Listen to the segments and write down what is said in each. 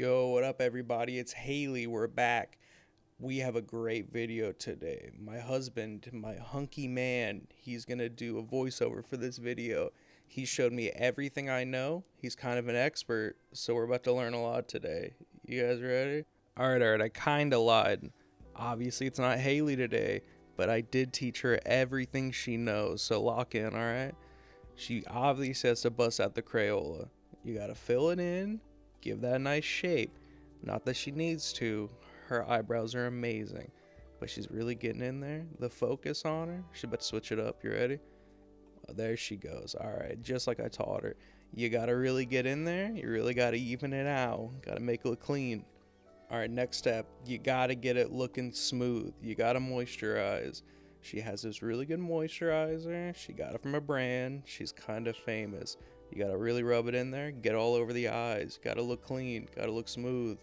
Yo, what up, everybody? It's Haley. We're back. We have a great video today. My husband, my hunky man, he's gonna do a voiceover for this video. He showed me everything I know. He's kind of an expert, so we're about to learn a lot today. You guys ready? Alright, I kinda lied. Obviously, it's not Haley today, but I did teach her everything she knows, so lock in, alright? She obviously has to bust out the Crayola. You gotta fill it in, give that a nice shape. Not that she needs to, her eyebrows are amazing, but she's really getting in there. The focus on her, she's about to switch it up. You ready? Oh, there she goes. Alright, just like I taught her. You gotta really get in there, you really gotta even it out, gotta make it look clean. Alright, next step, you gotta get it looking smooth. You gotta moisturize. She has this really good moisturizer. She got it from a brand. She's kind of famous. You gotta really rub it in there, get all over the eyes. Gotta look clean, gotta look smooth.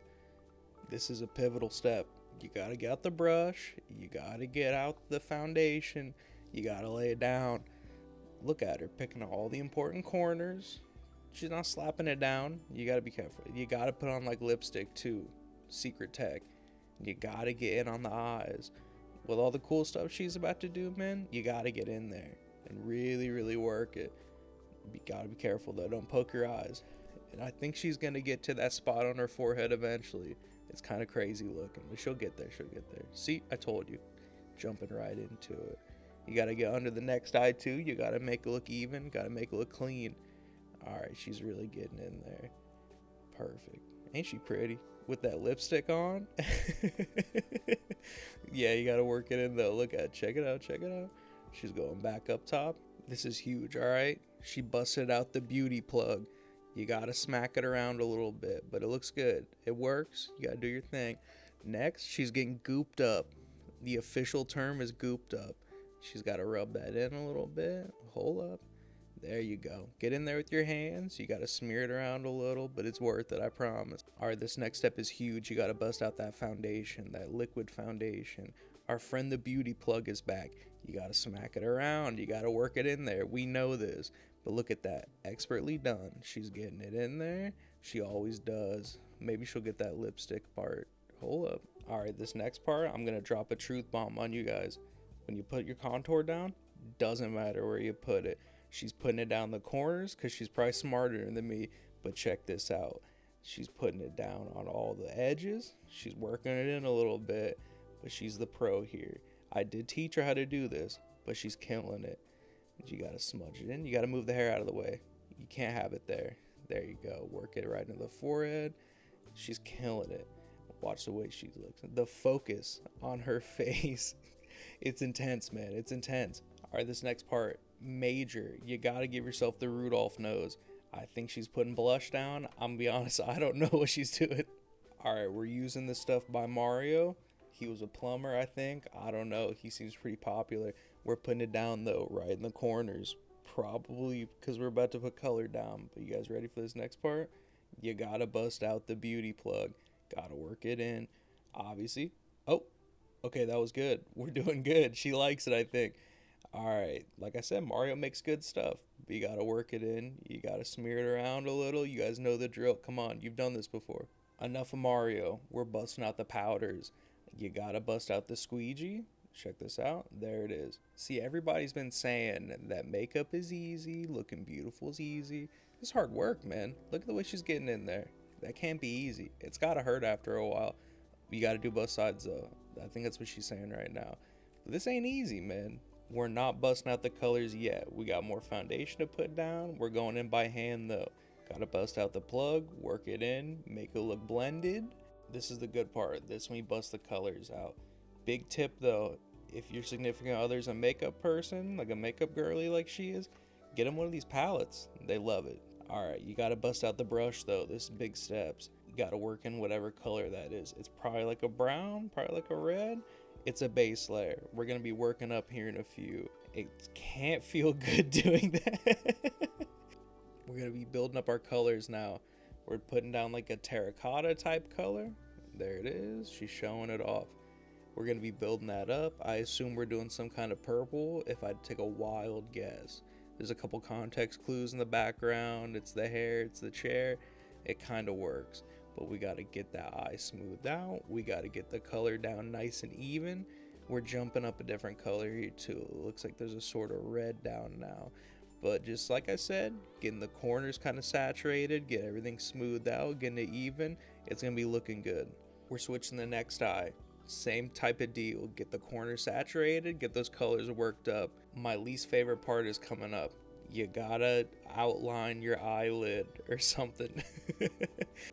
This is a pivotal step. You gotta get out the brush, you gotta get out the foundation, you gotta lay it down. Look at her, picking all the important corners. She's not slapping it down. You gotta be careful. You gotta put on like lipstick too. Secret tech. You gotta get in on the eyes. With all the cool stuff she's about to do, man, you gotta get in there and really work it. You gotta be careful though, don't poke your eyes. And I think she's gonna get to that spot on her forehead eventually. It's kind of crazy looking, but she'll get there, See, I told you, jumping right into it. You gotta get under the next eye too. You gotta make it look even, gotta make it look clean. Alright, she's really getting in there. Perfect. Ain't she pretty? With that lipstick on? Yeah, you gotta work it in though. Look at it. Check it out. She's going back up top. This is huge, alright? She busted out the beauty plug. You gotta smack it around a little bit, but it looks good. It works. You gotta do your thing. Next, she's getting gooped up. The official term is gooped up. She's gotta rub that in a little bit. Hold up. There you go. Get in there with your hands. You gotta smear it around a little, but it's worth it, I promise. Alright, this next step is huge. You gotta bust out that foundation, that liquid foundation. Our friend the beauty plug is back. You gotta smack it around. You gotta work it in there. We know this. But look at that. Expertly done. She's getting it in there. She always does. Maybe she'll get that lipstick part. Hold up. Alright, this next part, I'm gonna drop a truth bomb on you guys. When you put your contour down, doesn't matter where you put it. She's putting it down the corners because she's probably smarter than me. But check this out. She's putting it down on all the edges. She's working it in a little bit. But she's the pro here. I did teach her how to do this, but she's killing it. You gotta smudge it in. You gotta move the hair out of the way. You can't have it there. There you go. Work it right into the forehead. She's killing it. Watch the way she looks. The focus on her face. It's intense, man. It's intense. Alright, this next part. Major. You gotta give yourself the Rudolph nose. I think she's putting blush down. I'm gonna be honest, I don't know what she's doing. Alright, we're using this stuff by Mario. He was a plumber, I think. I don't know. He seems pretty popular. We're putting it down, though, right in the corners. Probably because we're about to put color down. But you guys ready for this next part? You gotta bust out the beauty plug. Gotta work it in. Obviously. Oh, okay, that was good. We're doing good. She likes it, I think. Alright, like I said, Mario makes good stuff. But you gotta work it in. You gotta smear it around a little. You guys know the drill. Come on, you've done this before. Enough of Mario. We're busting out the powders. You gotta bust out the squeegee. Check this out. There it is. See, everybody's been saying that makeup is easy, looking beautiful is easy. It's hard work, man. Look at the way she's getting in there. That can't be easy. It's gotta hurt after a while. You gotta do both sides, though. I think that's what she's saying right now. But this ain't easy, man. We're not busting out the colors yet. We got more foundation to put down. We're going in by hand, though. Gotta bust out the plug, work it in, make it look blended. This is the good part. This when you bust the colors out. Big tip though, if your significant other's a makeup person, like a makeup girly like she is, get them one of these palettes. They love it. Alright, you gotta bust out the brush though. This is big steps. You gotta work in whatever color that is. It's probably like a brown, probably like a red. It's a base layer. We're gonna be working up here in a few. It can't feel good doing that. We're gonna be building up our colors now. We're putting down like a terracotta type color. There it is. She's showing it off. We're going to be building that up. I assume we're doing some kind of purple if I take a wild guess. There's a couple context clues in the background. It's the hair. It's the chair. It kind of works. but we got to get that eye smoothed out. We got to get the color down nice and even. We're jumping up a different color here too. It looks like there's a sort of red down now. But just like I said, getting the corners kind of saturated, get everything smoothed out, getting it even, it's going to be looking good. We're switching the next eye. Same type of deal. Get the corners saturated, get those colors worked up. My least favorite part is coming up. You gotta outline your eyelid or something.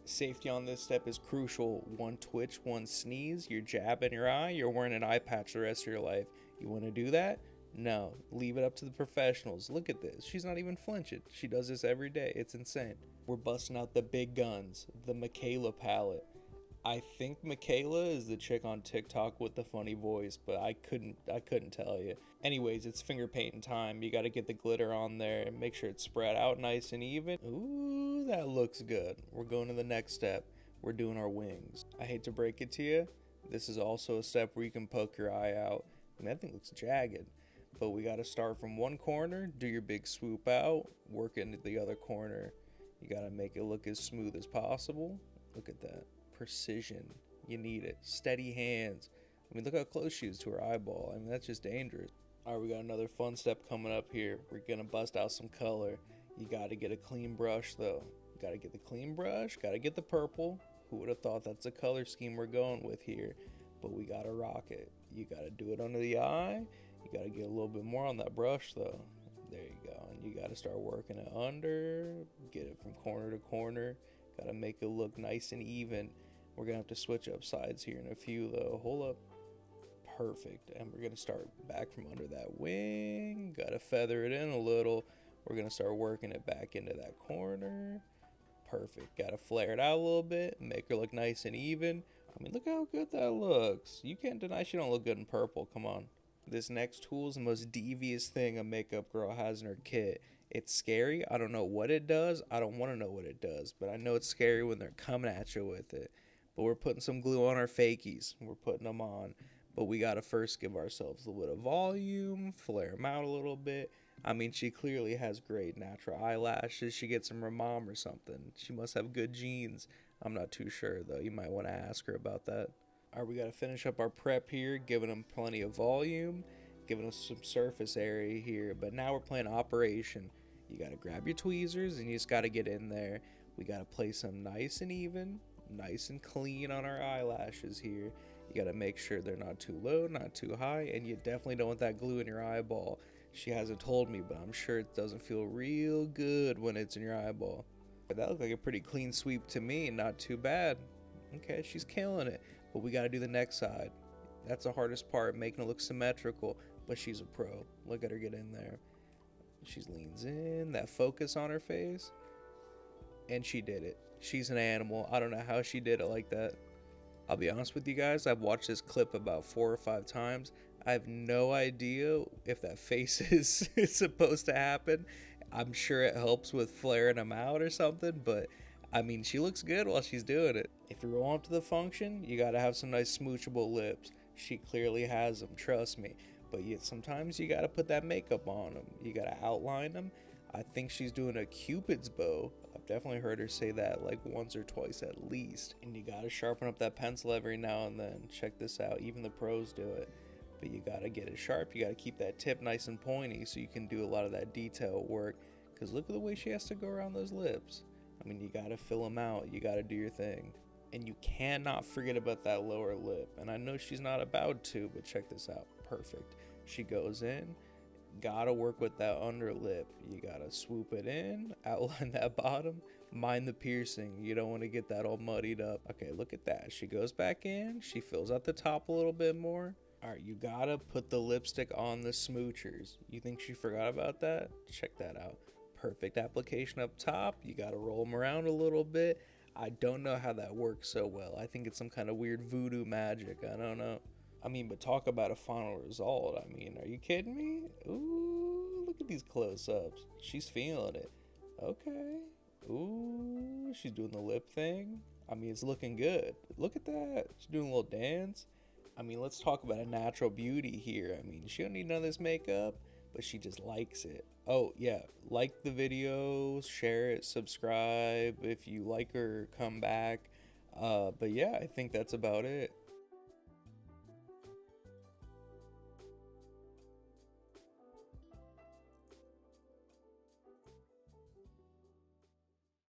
Safety on this step is crucial. One twitch, one sneeze, you're jabbing your eye, you're wearing an eye patch the rest of your life. You want to do that? No. Leave it up to the professionals. Look at this. She's not even flinching. She does this every day. It's insane. We're busting out the big guns. The Mikayla palette. I think Mikayla is the chick on TikTok with the funny voice, but I couldn't tell you. Anyways, it's finger painting time. You got to get the glitter on there and make sure it's spread out nice and even. Ooh, that looks good. We're going to the next step. We're doing our wings. I hate to break it to you. This is also a step where you can poke your eye out. I mean, that thing looks jagged. But we got to start from one corner, do your big swoop out, work into the other corner. You got to make it look as smooth as possible. Look at that. Precision. You need it. Steady hands. I mean, look how close she is to her eyeball. I mean, that's just dangerous. All right, we got another fun step coming up here. We're gonna bust out some color. You got to get a clean brush though. You got to get the clean brush, got to get the purple. Who would have thought that's the color scheme we're going with here? But we got to rock it. You got to do it under the eye. You got to get a little bit more on that brush though. There you go. And you got to start working it under, get it from corner to corner. Got to make it look nice and even. We're going to have to switch up sides here in a few though. Hold up. Perfect. And we're going to start back from under that wing. Got to feather it in a little. We're going to start working it back into that corner. Perfect. Got to flare it out a little bit. Make her look nice and even. I mean, look how good that looks. You can't deny she don't look good in purple. Come on. This next tool is the most devious thing a makeup girl has in her kit. It's scary. I don't know what it does. I don't want to know what it does, but I know it's scary when they're coming at you with it. But we're putting some glue on our fakies. We're putting them on. But we got to first give ourselves a little bit of volume, flare them out a little bit. I mean, she clearly has great natural eyelashes. She gets them from her mom or something. She must have good genes. I'm not too sure, though. You might want to ask her about that. All right, we got to finish up our prep here, giving them plenty of volume, giving us some surface area here. But now we're playing operation. You got to grab your tweezers and you just got to get in there. We got to place them nice and even, nice and clean on our eyelashes here. You got to make sure they're not too low, not too high, and you definitely don't want that glue in your eyeball. She hasn't told me, but I'm sure it doesn't feel real good when it's in your eyeball. That looked like a pretty clean sweep to me, not too bad. Okay, she's killing it. But we got to do the next side. That's the hardest part, making it look symmetrical, but she's a pro. Look at her get in there. She leans in, that focus on her face, and she did it. She's an animal. I don't know how she did it like that. I'll be honest with you guys, I've watched this clip about 4 or 5 times. I have no idea if that face is supposed to happen. I'm sure it helps with flaring them out or something, but I mean, she looks good while she's doing it. If you're going up to the function, you gotta have some nice smoochable lips. She clearly has them, trust me. But yet sometimes you gotta put that makeup on them. You gotta outline them. I think she's doing a Cupid's bow. I've definitely heard her say that like once or twice at least. And you gotta sharpen up that pencil every now and then. Check this out, even the pros do it. But you gotta get it sharp. You gotta keep that tip nice and pointy so you can do a lot of that detail work. Because look at the way she has to go around those lips. I mean, you gotta fill them out. You gotta do your thing. And you cannot forget about that lower lip. And I know she's not about to, but check this out. Perfect. She goes in. Gotta work with that under lip. You gotta swoop it in, outline that bottom, mind the piercing. You don't want to get that all muddied up. Okay, look at that. She goes back in. She fills out the top a little bit more. All right, you gotta put the lipstick on the smoochers. You think she forgot about that? Check that out. Perfect application up top. You gotta roll them around a little bit. I don't know how that works so well. I think it's some kind of weird voodoo magic. I don't know. I mean, but talk about a final result. I mean, are you kidding me? Ooh, look at these close-ups. She's feeling it. Okay. Ooh, she's doing the lip thing. I mean, it's looking good. Look at that. She's doing a little dance. I mean, let's talk about a natural beauty here. I mean, she don't need none of this makeup, but she just likes it. Oh, yeah. Like the video, share it, subscribe. If you like her, come back. But yeah, I think that's about it.